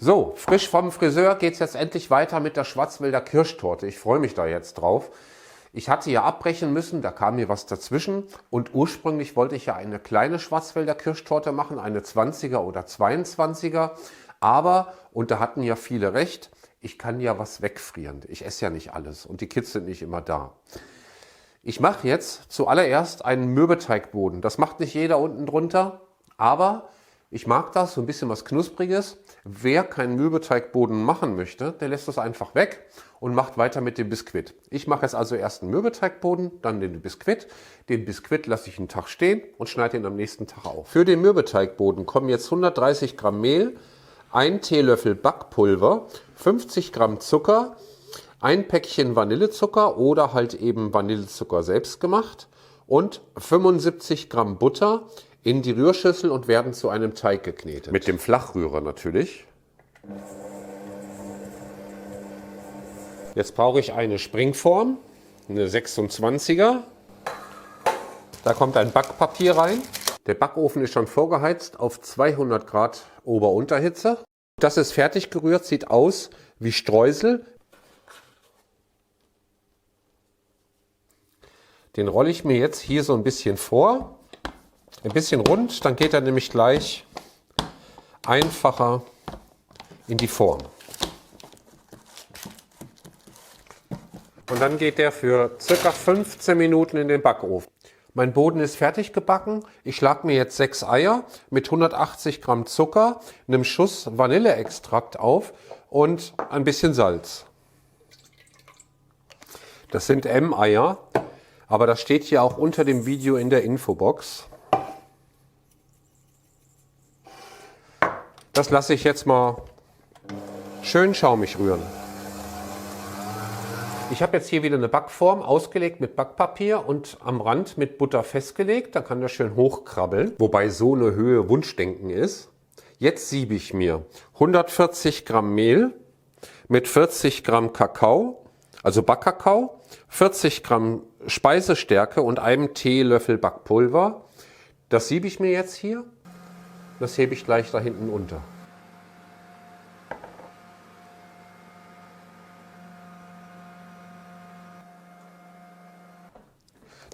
So, frisch vom Friseur geht es jetzt endlich weiter mit der Schwarzwälder Kirschtorte. Ich freue mich da jetzt drauf. Ich hatte ja abbrechen müssen, da kam mir was dazwischen. Und ursprünglich wollte ich ja eine kleine Schwarzwälder Kirschtorte machen, eine 20er oder 22er. Aber, und da hatten ja viele recht, ich kann ja was wegfrieren. Ich esse ja nicht alles und die Kids sind nicht immer da. Ich mache jetzt zuallererst einen Mürbeteigboden. Das macht nicht jeder unten drunter, aber ich mag das, so ein bisschen was Knuspriges. Wer keinen Mürbeteigboden machen möchte, der lässt das einfach weg und macht weiter mit dem Biskuit. Ich mache jetzt also erst einen Mürbeteigboden, dann den Biskuit. Den Biskuit lasse ich einen Tag stehen und schneide ihn am nächsten Tag auf. Für den Mürbeteigboden kommen jetzt 130 Gramm Mehl, 1 Teelöffel Backpulver, 50 Gramm Zucker, ein Päckchen Vanillezucker oder halt eben Vanillezucker selbst gemacht und 75 Gramm Butter in die Rührschüssel und werden zu einem Teig geknetet. Mit dem Flachrührer natürlich. Jetzt brauche ich eine Springform, eine 26er. Da kommt ein Backpapier rein. Der Backofen ist schon vorgeheizt auf 200 Grad Ober-Unterhitze. Das ist fertig gerührt, sieht aus wie Streusel. Den rolle ich mir jetzt hier so ein bisschen vor. Ein bisschen rund, dann geht er nämlich gleich einfacher in die Form. Und dann geht der für ca. 15 Minuten in den Backofen. Mein Boden ist fertig gebacken. Ich schlage mir jetzt 6 Eier mit 180 Gramm Zucker, einem Schuss Vanilleextrakt auf und ein bisschen Salz. Das sind M-Eier, aber das steht hier auch unter dem Video in der Infobox. Das lasse ich jetzt mal schön schaumig rühren. Ich habe jetzt hier wieder eine Backform ausgelegt mit Backpapier und am Rand mit Butter festgelegt. Da kann das schön hochkrabbeln, wobei so eine Höhe Wunschdenken ist. Jetzt siebe ich mir 140 Gramm Mehl mit 40 Gramm Kakao, also Backkakao, 40 Gramm Speisestärke und einem Teelöffel Backpulver. Das siebe ich mir jetzt hier. Das hebe ich gleich da hinten unter.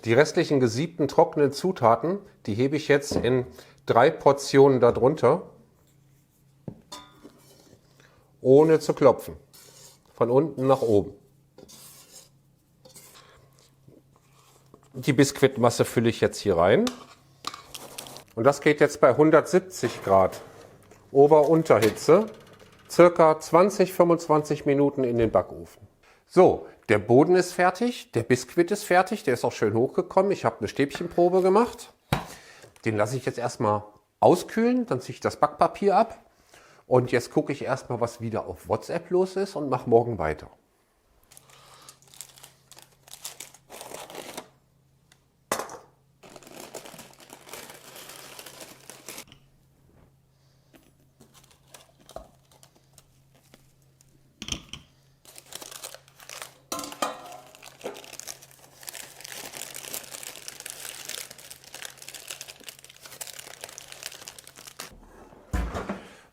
Die restlichen gesiebten trockenen Zutaten, die hebe ich jetzt in 3 Portionen darunter, ohne zu klopfen. Von unten nach oben. Die Biskuitmasse fülle ich jetzt hier rein. Und das geht jetzt bei 170 Grad Ober-Unterhitze, circa 20-25 Minuten in den Backofen. So, der Boden ist fertig, der Biskuit ist fertig, der ist auch schön hochgekommen. Ich habe eine Stäbchenprobe gemacht. Den lasse ich jetzt erstmal auskühlen, dann ziehe ich das Backpapier ab. Und jetzt gucke ich erstmal, was wieder auf WhatsApp los ist und mache morgen weiter.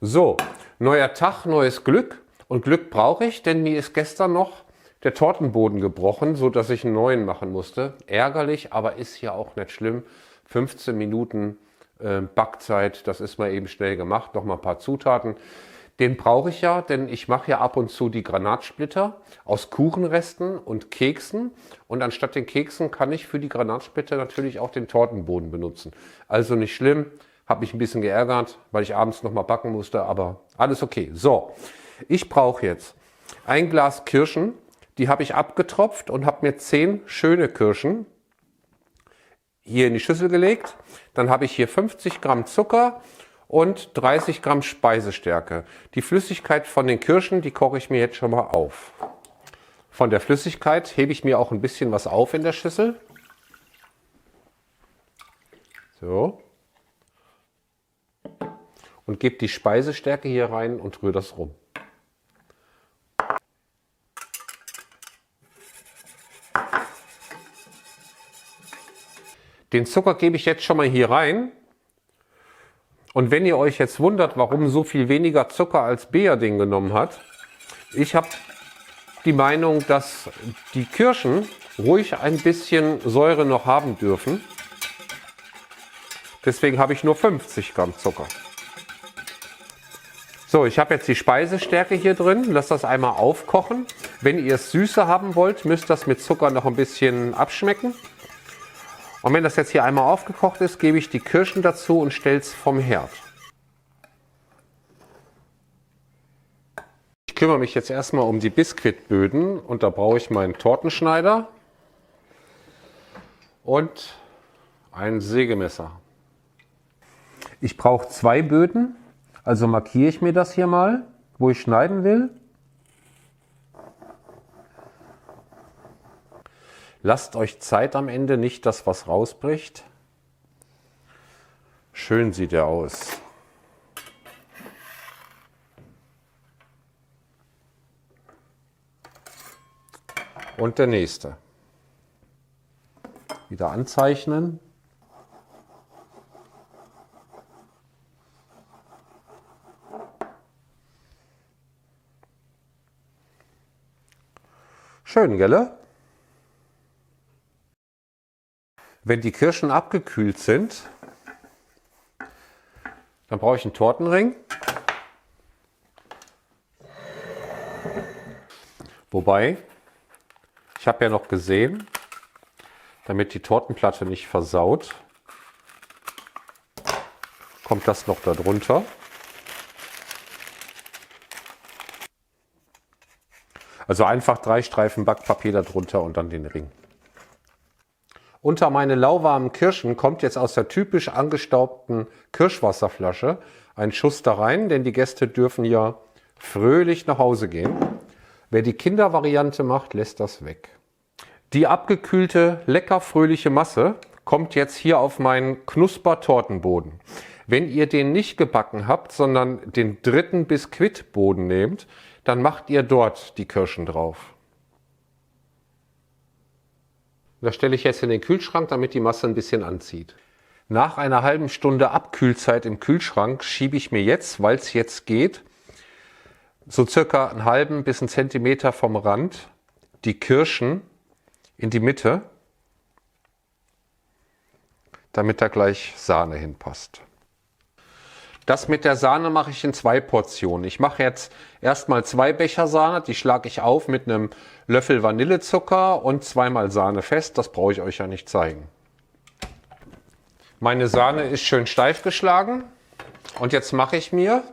So, neuer Tag, neues Glück. Und Glück brauche ich, denn mir ist gestern noch der Tortenboden gebrochen, so dass ich einen neuen machen musste. Ärgerlich, aber ist ja auch nicht schlimm. 15 Minuten Backzeit, das ist mal eben schnell gemacht. Noch mal ein paar Zutaten. Den brauche ich ja, denn ich mache ja ab und zu die Granatsplitter aus Kuchenresten und Keksen. Und anstatt den Keksen kann ich für die Granatsplitter natürlich auch den Tortenboden benutzen. Also nicht schlimm. Habe mich ein bisschen geärgert, weil ich abends noch mal backen musste, aber alles okay. So, ich brauche jetzt ein Glas Kirschen. Die habe ich abgetropft und habe mir 10 schöne Kirschen hier in die Schüssel gelegt. Dann habe ich hier 50 Gramm Zucker und 30 Gramm Speisestärke. Die Flüssigkeit von den Kirschen, die koche ich mir jetzt schon mal auf. Von der Flüssigkeit hebe ich mir auch ein bisschen was auf in der Schüssel. So. Und gebe die Speisestärke hier rein und rühre das rum. Den Zucker gebe ich jetzt schon mal hier rein Und wenn ihr euch jetzt wundert, warum so viel weniger Zucker als Bea den genommen hat, ich habe die Meinung, dass die Kirschen ruhig ein bisschen Säure noch haben dürfen. Deswegen habe ich nur 50 Gramm Zucker. So, ich habe jetzt die Speisestärke hier drin. Lasst das einmal aufkochen. Wenn ihr es süßer haben wollt, müsst ihr das mit Zucker noch ein bisschen abschmecken. Und wenn das jetzt hier einmal aufgekocht ist, gebe ich die Kirschen dazu und stelle es vom Herd. Ich kümmere mich jetzt erstmal um die Biskuitböden und da brauche ich meinen Tortenschneider und ein Sägemesser. Ich brauche 2 Böden, also markiere ich mir das hier mal, wo ich schneiden will. Lasst euch Zeit am Ende, nicht dass was rausbricht. Schön sieht er aus. Und der nächste. Wieder anzeichnen. Schön, gell? Wenn die Kirschen abgekühlt sind, dann brauche ich einen Tortenring. Wobei, ich habe ja noch gesehen, damit die Tortenplatte nicht versaut, kommt das noch darunter. Also einfach 3 Streifen Backpapier darunter und dann den Ring. Unter meine lauwarmen Kirschen kommt jetzt aus der typisch angestaubten Kirschwasserflasche ein Schuss da rein, denn die Gäste dürfen ja fröhlich nach Hause gehen. Wer die Kindervariante macht, lässt das weg. Die abgekühlte, lecker fröhliche Masse kommt jetzt hier auf meinen Knusper-Tortenboden. Wenn ihr den nicht gebacken habt, sondern den dritten Biskuitboden nehmt, dann macht ihr dort die Kirschen drauf. Das stelle ich jetzt in den Kühlschrank, damit die Masse ein bisschen anzieht. Nach einer halben Stunde Abkühlzeit im Kühlschrank schiebe ich mir jetzt, weil es jetzt geht, so circa einen halben bis einen Zentimeter vom Rand die Kirschen in die Mitte, damit da gleich Sahne hinpasst. Das mit der Sahne mache ich in 2 Portionen. Ich mache jetzt erstmal 2 Becher Sahne, die schlage ich auf mit einem Löffel Vanillezucker und 2-mal Sahne fest. Das brauche ich euch ja nicht zeigen. Meine Sahne ist schön steif geschlagen und jetzt mache ich mir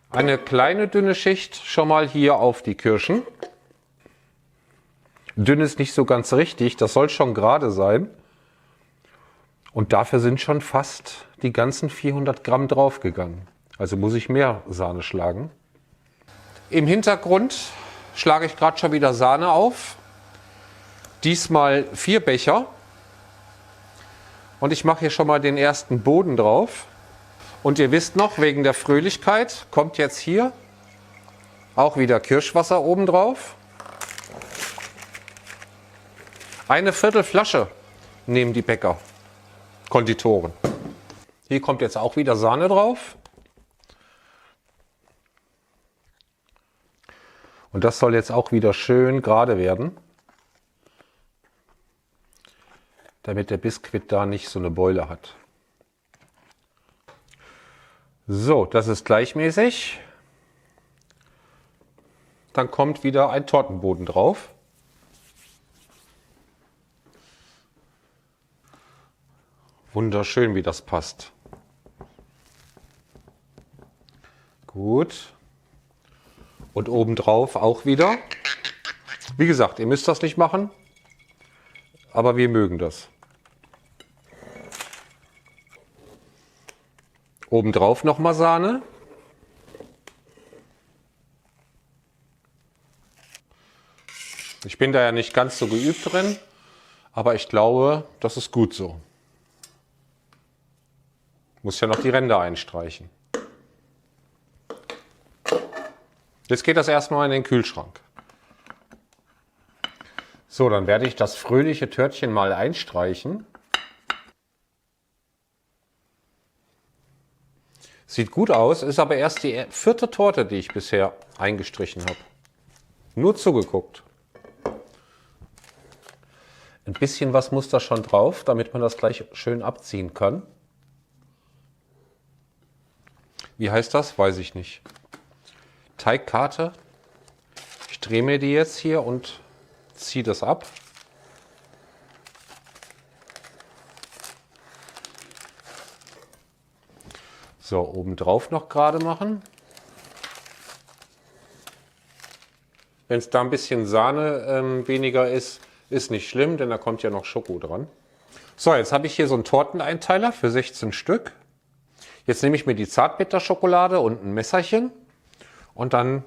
eine kleine dünne Schicht schon mal hier auf die Kirschen. Dünn ist nicht so ganz richtig, das soll schon gerade sein. Und dafür sind schon fast die ganzen 400 Gramm draufgegangen. Also muss ich mehr Sahne schlagen. Im Hintergrund schlage ich gerade schon wieder Sahne auf. Diesmal 4 Becher. Und ich mache hier schon mal den ersten Boden drauf. Und ihr wisst noch, wegen der Fröhlichkeit kommt jetzt hier auch wieder Kirschwasser oben drauf. Eine Viertelflasche nehmen die Bäcker. Konditoren. Hier kommt jetzt auch wieder Sahne drauf. Und das soll jetzt auch wieder schön gerade werden, damit der Biskuit da nicht so eine Beule hat. So, das ist gleichmäßig. Dann kommt wieder ein Tortenboden drauf. Wunderschön, wie das passt. Gut. Und obendrauf auch wieder. Wie gesagt, ihr müsst das nicht machen, aber wir mögen das. Obendrauf nochmal Sahne. Ich bin da ja nicht ganz so geübt drin, aber ich glaube, das ist gut so. Muss ja noch die Ränder einstreichen. Jetzt geht das erstmal in den Kühlschrank. So, dann werde ich das fröhliche Törtchen mal einstreichen. Sieht gut aus, ist aber erst die vierte Torte, die ich bisher eingestrichen habe. Nur zugeguckt. Ein bisschen was muss da schon drauf, damit man das gleich schön abziehen kann. Wie heißt das? Weiß ich nicht. Teigkarte. Ich drehe mir die jetzt hier und ziehe das ab. So, obendrauf noch gerade machen. Wenn es da ein bisschen Sahne weniger ist, ist nicht schlimm, denn da kommt ja noch Schoko dran. So, jetzt habe ich hier so einen Torteneinteiler für 16 Stück. Jetzt nehme ich mir die Zartbitterschokolade und ein Messerchen und dann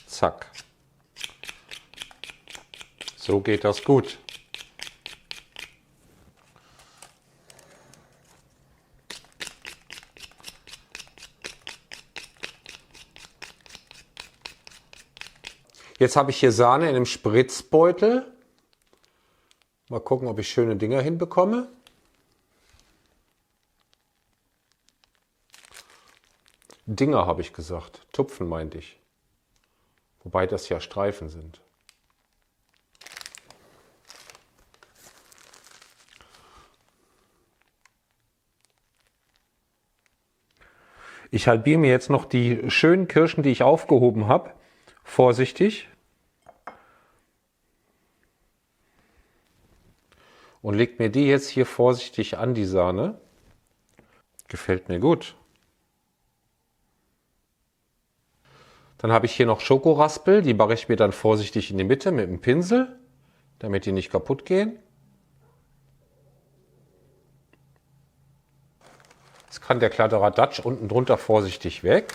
zack. So geht das gut. Jetzt habe ich hier Sahne in einem Spritzbeutel. Mal gucken, ob ich schöne Dinger hinbekomme. Dinger habe ich gesagt. Tupfen meinte ich. Wobei das ja Streifen sind. Ich halbiere mir jetzt noch die schönen Kirschen, die ich aufgehoben habe. Vorsichtig. Und legt mir die jetzt hier vorsichtig an die Sahne. Gefällt mir gut. Dann habe ich hier noch Schokoraspel. Die mache ich mir dann vorsichtig in die Mitte mit dem Pinsel, damit die nicht kaputt gehen. Jetzt kann der Kladderadatsch unten drunter vorsichtig weg.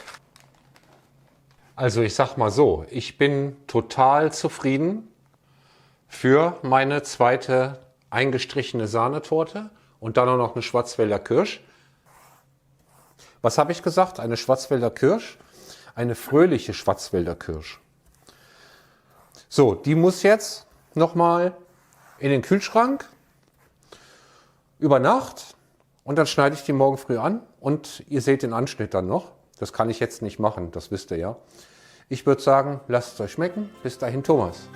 Also ich sag mal so, ich bin total zufrieden für meine zweite eingestrichene Sahnetorte und dann auch noch eine Schwarzwälder Kirsch. Was habe ich gesagt? Eine Schwarzwälder Kirsch, eine fröhliche Schwarzwälder Kirsch. So, die muss jetzt nochmal in den Kühlschrank über Nacht und dann schneide ich die morgen früh an und ihr seht den Anschnitt dann noch. Das kann ich jetzt nicht machen, das wisst ihr ja. Ich würde sagen, lasst es euch schmecken. Bis dahin, Thomas.